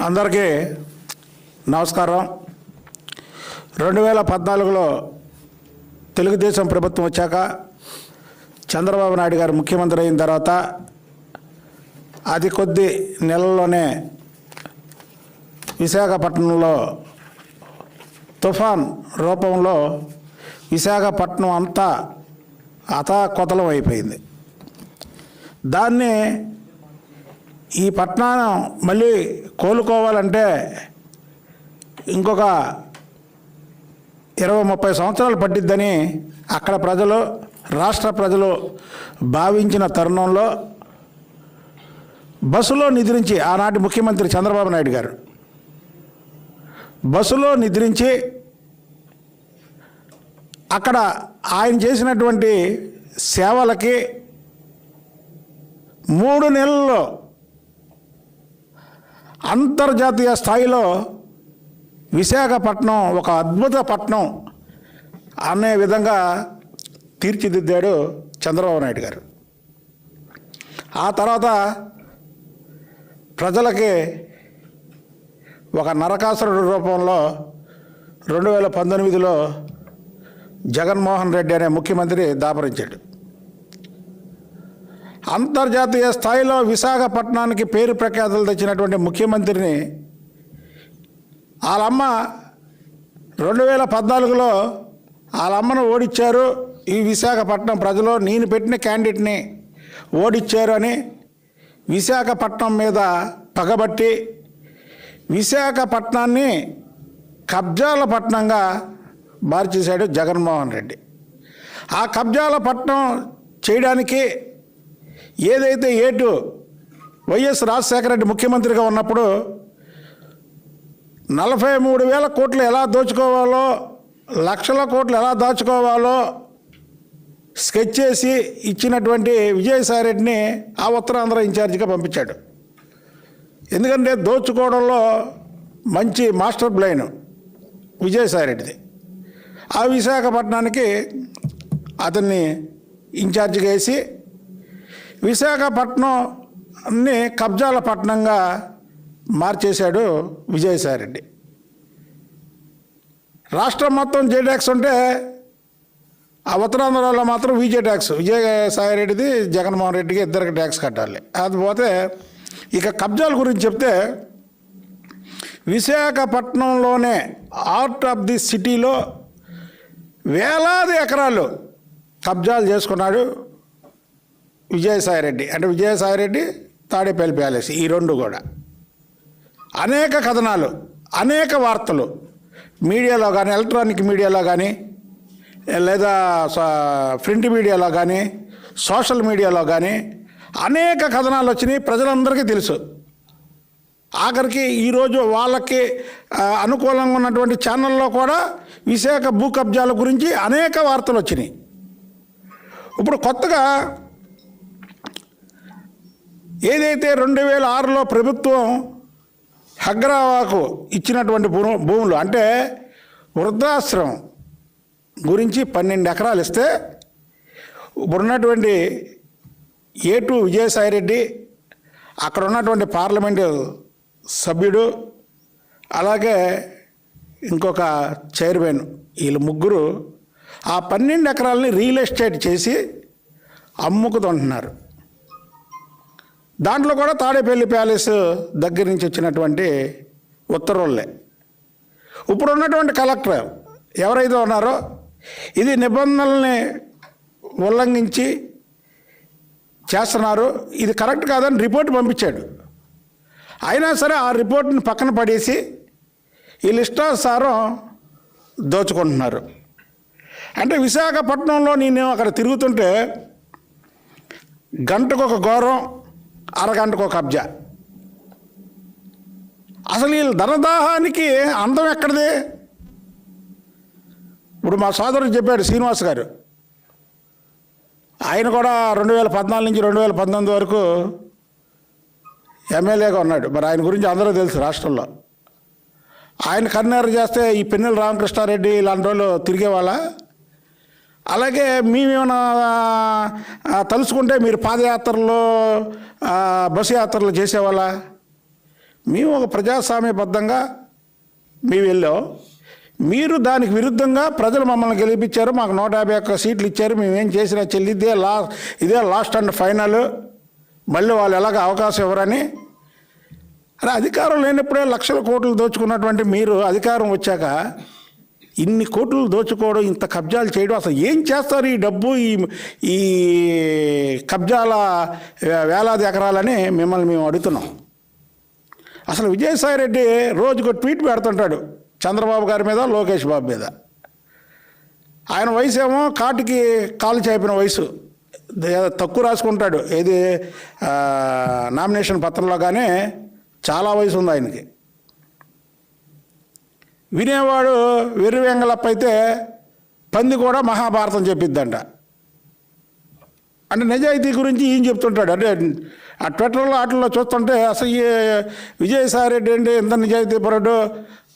అందరికీ నమస్కారం. 2014లో తెలుగుదేశం ప్రభుత్వం వచ్చాక చంద్రబాబు నాయుడు గారు ముఖ్యమంత్రి అయిన తర్వాత అతి కొద్ది నెలల్లోనే విశాఖపట్నంలో తుఫాన్ రూపంలో విశాఖపట్నం అంతా అతలాకుతలం అయిపోయింది. దాన్ని ఈ పట్టణం మళ్ళీ కోలుకోవాలంటే ఇంకొక 20-30 సంవత్సరాలు పట్టిద్దని అక్కడ ప్రజలు, రాష్ట్ర ప్రజలు భావించిన తరుణంలో బస్సులో నిద్రించి ఆనాటి ముఖ్యమంత్రి చంద్రబాబు నాయుడు గారు బస్సులో నిద్రించి అక్కడ ఆయన చేసినటువంటి సేవలకి 3 నెలల్లో అంతర్జాతీయ స్థాయిలో విశాఖపట్నం ఒక అద్భుత పట్టణం అనే విధంగా తీర్చిదిద్దాడు చంద్రబాబు నాయుడు గారు. ఆ తర్వాత ప్రజలకి ఒక నరకాసురుడి రూపంలో 2019లో జగన్మోహన్ రెడ్డి అనే ముఖ్యమంత్రి దాపరించాడు. అంతర్జాతీయ స్థాయిలో విశాఖపట్నానికి పేరు ప్రఖ్యాతులు తెచ్చినటువంటి ముఖ్యమంత్రిని వాళ్ళమ్మ 2014లో వాళ్ళమ్మను ఓడించారు. ఈ విశాఖపట్నం ప్రజలు నేను పెట్టిన క్యాండిడేట్ని ఓడించారు అని విశాఖపట్నం మీద పగబట్టి విశాఖపట్నాన్ని కబ్జాల పట్టణంగా మార్చేశాడు జగన్మోహన్ రెడ్డి. ఆ కబ్జాల పట్టణం చేయడానికి ఏదైతే వైఎస్ రాజశేఖర రెడ్డి ముఖ్యమంత్రిగా ఉన్నప్పుడు 43,000 కోట్లు ఎలా దోచుకోవాలో, లక్షల కోట్లు ఎలా దాచుకోవాలో స్కెచ్ చేసి ఇచ్చినటువంటి విజయసాయిరెడ్డిని ఆ ఉత్తరాంధ్ర ఇన్ఛార్జిగా పంపించాడు. ఎందుకంటే దోచుకోవడంలో మంచి మాస్టర్ బ్లైన్ విజయసాయిరెడ్డిది. ఆ విశాఖపట్నానికి అతన్ని ఇన్ఛార్జిగా వేసి విశాఖపట్నాన్ని కబ్జాల పట్టణంగా మార్చేశాడు విజయసాయిరెడ్డి. రాష్ట్రం మొత్తం జే ట్యాక్స్ ఉంటే ఆ ఉత్తరాంధ్రలో మాత్రం విజే ట్యాక్స్, విజయసాయిరెడ్డిది జగన్మోహన్ రెడ్డికి ఇద్దరికి ట్యాక్స్ కట్టాలి. అది పోతే ఇక కబ్జాల గురించి చెప్తే విశాఖపట్నంలోనే హార్ట్ ఆఫ్ ది సిటీలో వేలాది ఎకరాలు కబ్జాలు చేసుకున్నాడు విజయసాయిరెడ్డి. అంటే విజయసాయిరెడ్డి, తాడేపల్లి ప్యాలెస్, ఈ రెండు కూడా అనేక కథనాలు, అనేక వార్తలు మీడియాలో కానీ, ఎలక్ట్రానిక్ మీడియాలో కానీ, లేదా ప్రింట్ మీడియాలో కానీ, సోషల్ మీడియాలో కానీ అనేక కథనాలు వచ్చినాయి. ప్రజలందరికీ తెలుసు. ఆఖరికి ఈరోజు వాళ్ళకి అనుకూలంగా ఉన్నటువంటి ఛానల్లో కూడా విశాఖ భూ కబ్జాల గురించి అనేక వార్తలు వచ్చినాయి. ఇప్పుడు కొత్తగా ఏదైతే 2006లో ప్రభుత్వం హగ్రావాకు ఇచ్చినటువంటి భూములు, అంటే వృద్ధాశ్రమం గురించి 12 ఎకరాలు ఇస్తే ఇప్పుడున్నటువంటి విజయసాయిరెడ్డి, అక్కడ ఉన్నటువంటి పార్లమెంటు సభ్యుడు, అలాగే ఇంకొక చైర్మన్, వీళ్ళు ముగ్గురు ఆ 12 ఎకరాలని రియల్ ఎస్టేట్ చేసి అమ్ముకుతుంటున్నారు. దాంట్లో కూడా తాడేపల్లి ప్యాలెస్ దగ్గర నుంచి వచ్చినటువంటి ఉత్తర్వులే. ఇప్పుడు ఉన్నటువంటి కలెక్టర్ ఎవరైతే ఉన్నారో ఇది నిబంధనల్ని ఉల్లంఘించి చేస్తున్నారు, ఇది కరెక్ట్ కాదని రిపోర్ట్ పంపించాడు. అయినా సరే ఆ రిపోర్ట్ని పక్కన పడేసి వీళ్ళు ఇష్టానుసారం దోచుకుంటున్నారు. అంటే విశాఖపట్నంలో నేను అక్కడ తిరుగుతుంటే గంటకు ఒక ఘోరం, అరగంటకు ఒక కబ్జా. అసలు వీళ్ళు ధనదాహానికి అందం ఎక్కడిది? ఇప్పుడు మా సోదరుడు చెప్పాడు, శ్రీనివాస్ గారు, ఆయన కూడా 2014 నుంచి 2019 వరకు ఎమ్మెల్యేగా ఉన్నాడు. మరి ఆయన గురించి అందరూ తెలుసు రాష్ట్రంలో. ఆయన కన్నేరు చేస్తే ఈ పిన్నెల రామకృష్ణారెడ్డి ఇలాంటి వాళ్ళు తిరిగేవాళ్ళ? అలాగే మేమేమైనా తలుచుకుంటే మీరు పాదయాత్రలు, బస్సు యాత్రలు చేసేవాళ్ళ? మేము ఒక ప్రజాస్వామ్యబద్ధంగా మేము వెళ్ళాం. మీరు దానికి విరుద్ధంగా ప్రజలు మమ్మల్ని గెలిపించారు, మాకు 151 సీట్లు ఇచ్చారు, మేమేం చేసినా చెల్లి ఇదే లాస్ట్ అండ్ ఫైనల్, మళ్ళీ వాళ్ళు ఎలాగ అవకాశం ఇవ్వరని. అలా అధికారం లేనప్పుడే లక్షల కోట్లు దోచుకున్నటువంటి మీరు అధికారం వచ్చాక ఇన్ని కోట్లు దోచుకోవడం, ఇంత కబ్జాలు చేయడం, అసలు ఏం చేస్తారు ఈ డబ్బు, ఈ కబ్జాల వేలాది ఎకరాలని మిమ్మల్ని మేము అడుగుతున్నాం. అసలు విజయసాయిరెడ్డి రోజుకు ట్వీట్ పెడుతుంటాడు చంద్రబాబు గారి మీద, లోకేష్ బాబు మీద. ఆయన వయసు ఏమో కాటికి కాలు చేపిన వయసు, తక్కువ రాసుకుంటాడు. ఏది నామినేషన్ పత్రంలో కానీ చాలా వయసు ఉంది ఆయనకి. వినేవాడు వెర్రి వెంగళప్ప అయితే పంది కూడా మహాభారతం చెప్పిద్దంట. అంటే నిజాయితీ గురించి ఏం చెప్తుంటాడు. అంటే ఆ ట్విట్టర్లో వాటిల్లో చూస్తుంటే అసలు ఈ విజయసాయిరెడ్డి అంటే ఎంత నిజాయితీ పరుడు,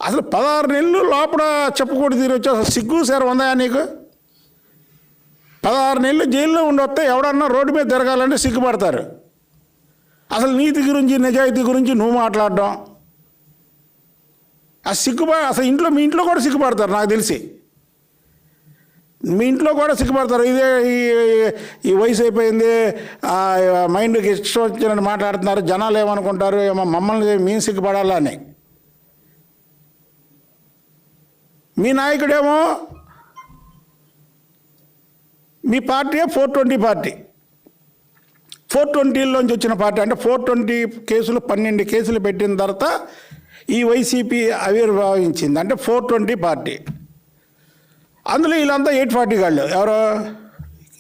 అసలు 16 నెలలు లోపల చెప్పకూడదు తీరు వచ్చి అసలు సిగ్గు సేర ఉందాయా నీకు? 16 నెలలు జైల్లో ఉండొస్తే ఎవడన్నా రోడ్డు మీద తిరగాలంటే సిగ్గుపడతారు. అసలు నీతి గురించి నిజాయితీ గురించి నువ్వు మాట్లాడడం ఆ అసలు మీ ఇంట్లో కూడా సిగ్గుపడతారు. నాకు తెలిసి మీ ఇంట్లో కూడా సిగ్గుపడతారు. ఇదే ఈ వయసు అయిపోయింది, మైండ్కి ఇష్టం వచ్చినట్టు మాట్లాడుతున్నారు, జనాలు ఏమనుకుంటారు, ఏమో మమ్మల్ని మేము సిగ్గుపడాలా అని. మీ నాయకుడేమో మీ పార్టీ 420 పార్టీ, 420లోంచి వచ్చిన పార్టీ. అంటే 420 కేసులు 12 కేసులు పెట్టిన తర్వాత ఈ వైసీపీ ఆవిర్భావించింది. అంటే 420 పార్టీ. అందులో వీళ్ళంతా 840 గాళ్ళు. ఎవరో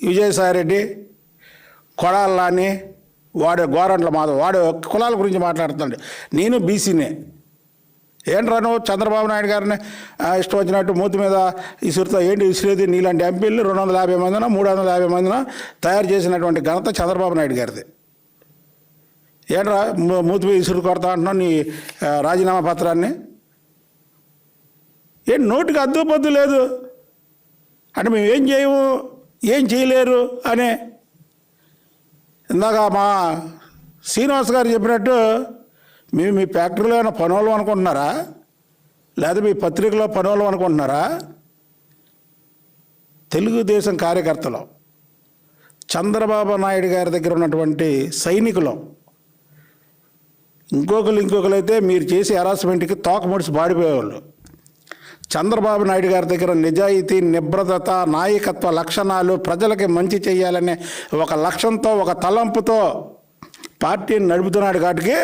విజయసాయిరెడ్డి, కొడాలని, వాడు గోరంట్ల మాధవ్, వాడు కులాల గురించి మాట్లాడుతున్నాడు. నేను బీసీనే. ఏంట్రా నువ్వు చంద్రబాబు నాయుడు గారిని ఇష్టం వచ్చినట్టు మూతి మీద ఇసురుతో ఏంటి విసిరేది? నీలాంటి ఎంపీలు 250 మందినో 350 మందినో తయారు చేసినటువంటి ఘనత చంద్రబాబు నాయుడు గారిది. ఏంట్రా మూతి మీద ఇసురు కొడతా అంటున్నావు నీ రాజీనామా పత్రాన్ని? ఏం నోటికి అద్దుపద్దు లేదు అంటే మేము ఏం చేయము, ఏం చేయలేరు అనే. ఇందాక మా శ్రీనివాస్ గారు చెప్పినట్టు మేము మీ ఫ్యాక్టరీలో ఏమైనా పనులు అనుకుంటున్నారా, లేదా మీ పత్రికలో పనులు అనుకుంటున్నారా? తెలుగుదేశం కార్యకర్తలు, చంద్రబాబు నాయుడు గారి దగ్గర ఉన్నటువంటి సైనికులు, ఇంకొకరు అయితే మీరు చేసే హెరాస్మెంట్కి తోక ముడిసి పాడిపోయేవాళ్ళు. చంద్రబాబు నాయుడు గారి దగ్గర నిజాయితీ, నిబ్రతత, నాయకత్వ లక్షణాలు, ప్రజలకి మంచి చేయాలనే ఒక లక్ష్యంతో, ఒక తలంపుతో పార్టీని నడుపుతున్నాడు. కాబట్టి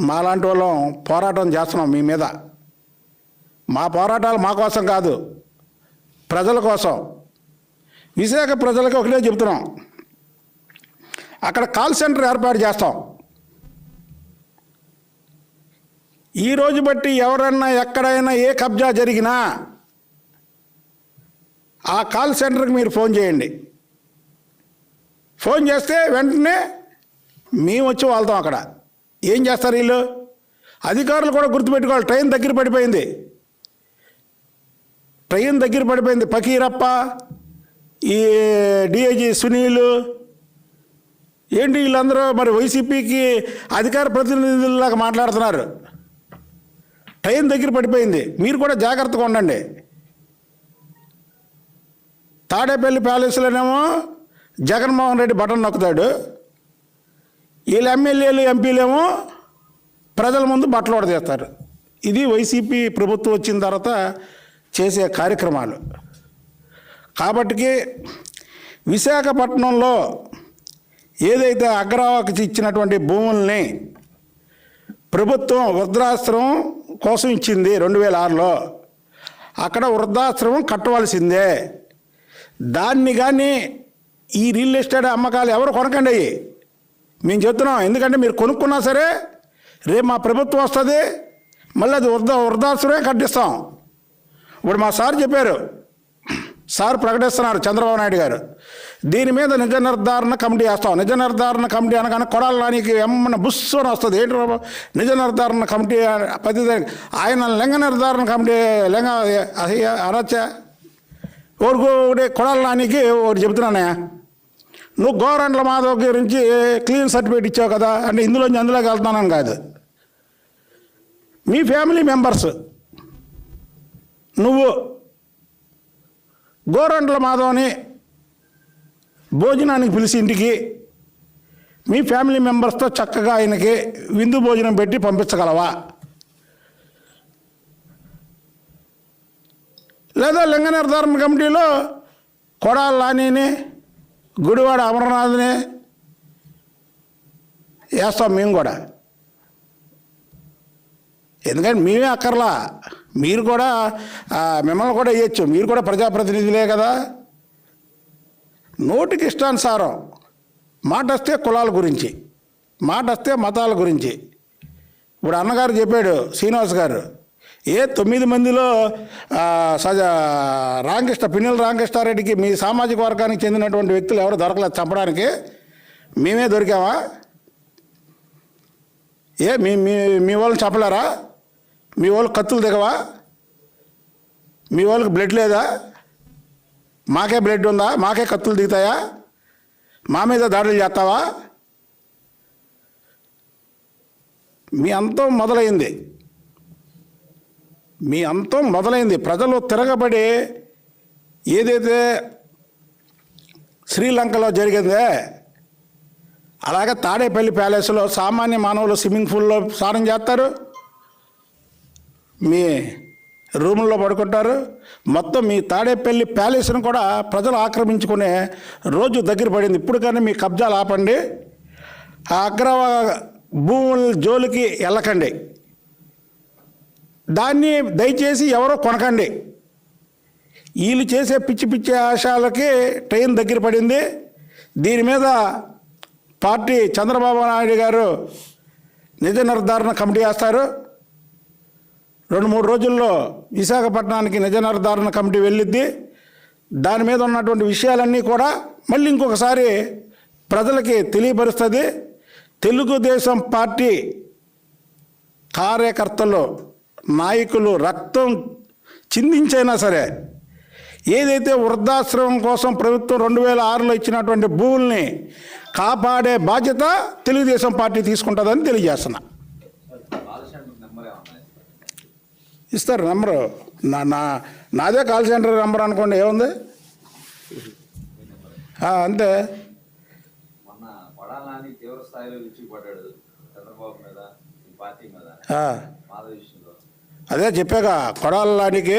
మాలాంటి వాళ్ళం పోరాటం చేస్తున్నాం మీ మీద. మా పోరాటాలు మా కోసం కాదు, ప్రజల కోసం. విశాఖ ప్రజలకు ఒకటే చెప్తున్నాం, అక్కడ కాల్ సెంటర్ ఏర్పాటు చేస్తాం. ఈరోజు బట్టి ఎవరన్నా ఎక్కడైనా ఏ కబ్జా జరిగినా ఆ కాల్ సెంటర్కి మీరు ఫోన్ చేయండి. ఫోన్ చేస్తే వెంటనే మేము వచ్చి వాళ్తాం. అక్కడ ఏం చేస్తారు వీళ్ళు? అధికారులు కూడా గుర్తుపెట్టుకోవాలి. ట్రైన్ దగ్గర పడిపోయింది. ఫకీరప్ప, ఈ డిఐజీ సునీలు, ఏంటి వీళ్ళందరూ మరి వైసీపీకి అధికార ప్రతినిధుల్లాగా మాట్లాడుతున్నారు. ట్రైన్ దగ్గర పడిపోయింది, మీరు కూడా జాగ్రత్తగా ఉండండి. తాడేపల్లి ప్యాలెస్లోనేమో జగన్మోహన్ రెడ్డి బటన్ నొక్కుతాడు, వీళ్ళు ఎమ్మెల్యేలు ఎంపీలేమో ప్రజల ముందు బట్టలు ఉడదీస్తారు. ఇది వైసీపీ ప్రభుత్వం వచ్చిన తర్వాత చేసే కార్యక్రమాలు. కాబట్టి విశాఖపట్నంలో ఏదైతే అగ్రవాకి ఇచ్చినటువంటి భూముల్ని ప్రభుత్వం వృద్ధాశ్రమం కోసం ఇచ్చింది 2006లో, అక్కడ వృద్ధాశ్రమం కట్టవలసిందే. దాన్ని కానీ ఈ రియల్ ఎస్టేట్ అమ్మకాలు ఎవరు కొనకండి, మేము చెప్తున్నాం. ఎందుకంటే మీరు కొనుక్కున్నా సరే రేపు మా ప్రభుత్వం వస్తుంది, మళ్ళీ అది వృద్ధాశ్రమే కట్టిస్తాం. ఇప్పుడు మా సార్ చెప్పారు, సార్ ప్రకటిస్తున్నారు చంద్రబాబు నాయుడు గారు, దీని మీద నిజ నిర్ధారణ కమిటీ వేస్తాం. నిజ నిర్ధారణ కమిటీ అనగానే కొడాలనికి ఏమన్నా బుస్సుని వస్తుంది. ఏంటి నిజ నిర్ధారణ కమిటీ పద్ధతి? ఆయన లింగ నిర్ధారణ కమిటీ అనొచ్చా? ఒకటి కొడాలనికి ఒకటి చెబుతున్నానే, నువ్వు గోరంట్ల మాధవ్ గురించి క్లీన్ సర్టిఫికేట్ ఇచ్చావు కదా అంటే ఇందులోంచి అందులోకి వెళ్తున్నానని కాదు. మీ ఫ్యామిలీ మెంబర్స్, నువ్వు గోరంట్ల మాధవ్ని భోజనానికి పిలిచి ఇంటికి మీ ఫ్యామిలీ మెంబర్స్తో చక్కగా ఆయనకి విందు భోజనం పెట్టి పంపించగలవా? లేదా లింగ నిర్ధారణ కమిటీలో కొడాల నానిని, గుడివాడ అమరనాథ్ని వేస్తాం మేము కూడా. ఎందుకంటే మేమే అక్కర్లా, మీరు కూడా మిమ్మల్ని కూడా వేయచ్చు, మీరు కూడా ప్రజాప్రతినిధులే కదా. నోటికి ఇష్టానుసారం మాట వస్తే కులాల గురించి, మాట వస్తే మతాల గురించి. ఇప్పుడు అన్నగారు చెప్పాడు, శ్రీనివాస్ గారు, 9 మందిలో పిన్నెల రామకృష్ణారెడ్డికి మీ సామాజిక వర్గానికి చెందినటువంటి వ్యక్తులు ఎవరు దొరకలేదు చంపడానికి, మేమే దొరికామా? మీ వాళ్ళని చంపలేరా? మీ వాళ్ళకి కత్తులు దిగవా? మీ వాళ్ళకి బ్లడ్ లేదా? మాకే బ్లడ్ ఉందా? మాకే కత్తులు దిగుతాయా? మా మీద దాడులు చేస్తావా? మీ అంతం మొదలైంది. ప్రజలు తిరగబడి ఏదైతే శ్రీలంకలో జరిగిందే అలాగే తాడేపల్లి ప్యాలెస్లో సామాన్య మానవులు స్విమ్మింగ్ పూల్లో స్నానం చేస్తారు, మీ రూముల్లో పడుకుంటారు. మొత్తం మీ తాడేపల్లి ప్యాలెస్ను కూడా ప్రజలు ఆక్రమించుకునే రోజు దగ్గర పడింది. ఇప్పుడు కానీ మీ కబ్జాలు ఆపండి, ఆ అగ్రవ భూముల జోలికి వెళ్ళకండి, దాన్ని దయచేసి ఎవరో కొనకండి. వీళ్ళు చేసే పిచ్చి పిచ్చి ఆశాలకి ట్రైన్ దగ్గర పడింది. దీని మీద పార్టీ చంద్రబాబు నాయుడు గారు నిజ నిర్ధారణ కమిటీ వేస్తారు. 2-3 రోజుల్లో విశాఖపట్నానికి నిజ నిర్ధారణ కమిటీ వెళ్ళిద్ది. దాని మీద ఉన్నటువంటి విషయాలన్నీ కూడా మళ్ళీ ఇంకొకసారి ప్రజలకి తెలియపరుస్తుంది. తెలుగుదేశం పార్టీ కార్యకర్తలు, నాయకులు రక్తం చిందించైనా సరే ఏదైతే వృద్ధాశ్రమం కోసం ప్రభుత్వం 2006లో ఇచ్చినటువంటి భూముల్ని కాపాడే బాధ్యత తెలుగుదేశం పార్టీ తీసుకుంటుందని తెలియజేస్తున్నా. ఇస్తారు నెంబరు, నాదే కాల్ సెంటర్ నెంబర్ అనుకోండి, ఏముంది అంతే. అదే చెప్పాక కొడాల నానికి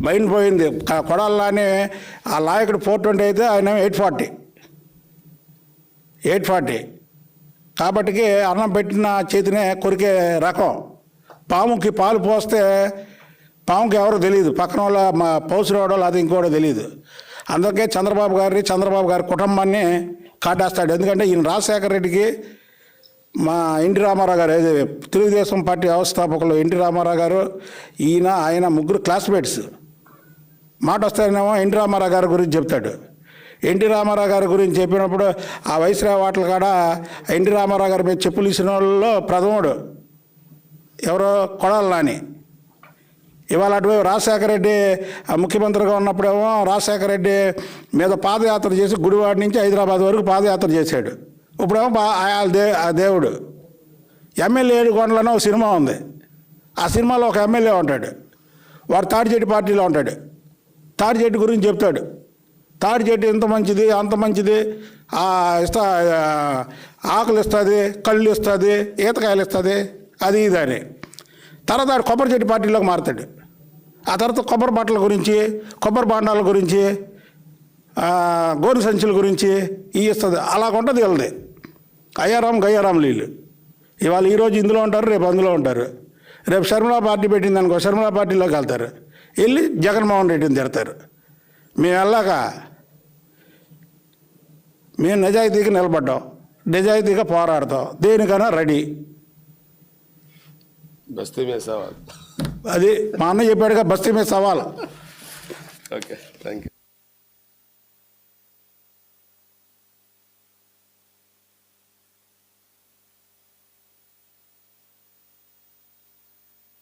మైండ్ పోయింది. కొడాల నాని ఆ నాయకుడు 420 అయితే ఆయన 840 కాబట్టికి అన్నం పెట్టిన చేతినే కొరికే రకం. పాముకి పాలు పోస్తే పాముకి ఎవరో తెలియదు, పక్కన వాళ్ళ పౌసురావడం అది ఇంకోటో తెలియదు. అందుకే చంద్రబాబు గారి కుటుంబాన్ని కాటేస్తాడు. ఎందుకంటే ఈయన రాజశేఖర రెడ్డికి మా ఎన్టీ రామారావు గారు, తెలుగుదేశం పార్టీ వ్యవస్థాపకులు ఎన్టీ రామారావు గారు, ఆయన ముగ్గురు క్లాస్మేట్స్. మాట వస్తానేమో ఎన్టీ రామారావు గారి గురించి చెప్తాడు. ఎన్టీ రామారావు గారి గురించి చెప్పినప్పుడు ఆ వైస్రాయ్ వాటల కాడ ఎన్టీ రామారావు గారి మీద చెప్పులు ఇచ్చిన వాళ్ళలో ప్రథముడు ఎవరో కొడాల నాని. ఇవాళ అటువైపు రాజశేఖర రెడ్డి ముఖ్యమంత్రిగా ఉన్నప్పుడేమో రాజశేఖర రెడ్డి మీద పాదయాత్ర చేసి గుడివాడ నుంచి హైదరాబాద్ వరకు పాదయాత్ర చేశాడు. ఇప్పుడేమో ఆ దేవుడు. ఎమ్మెల్యే 7 కొండలను ఒక సినిమా ఉంది, ఆ సినిమాలో ఒక ఎమ్మెల్యే ఉంటాడు, వాడు తాడిచెట్టు పార్టీలో ఉంటాడు. తాడిచెట్టు గురించి చెప్తాడు, తాడిచెట్టు ఇంత మంచిది అంత మంచిది, ఆకులు ఇస్తుంది, కళ్ళు ఇస్తుంది, ఈతకాయలు ఇస్తుంది, అది ఇది అని. తర్వాత ఆడు కొబ్బరి చెట్టు పార్టీలోకి మారుతాడు. ఆ తర్వాత కొబ్బరి బట్టల గురించి, కొబ్బరి బాండాల గురించి, గోరు సంచుల గురించి ఇస్తుంది. అలాగుంటుంది వీళ్ళది. గయ్యారాం లీలు. ఇవాళ ఈరోజు ఇందులో ఉంటారు, రేపు అందులో ఉంటారు. రేపు షర్మిలా పార్టీ పెట్టింది అనుకో, షర్మిలా పార్టీలోకి వెళ్తారు, వెళ్ళి జగన్మోహన్ రెడ్డిని తిడతారు. మేము వెళ్ళాక మేము నిజాయితీగా నిలబడ్డాం, నిజాయితీగా పోరాడతాం, దేనికైనా రెడీ. బస్తీ మీద సవాల్. అది మా అన్న చెప్పాడుగా, బస్తీ మీద సవాల్. Okay, thank you.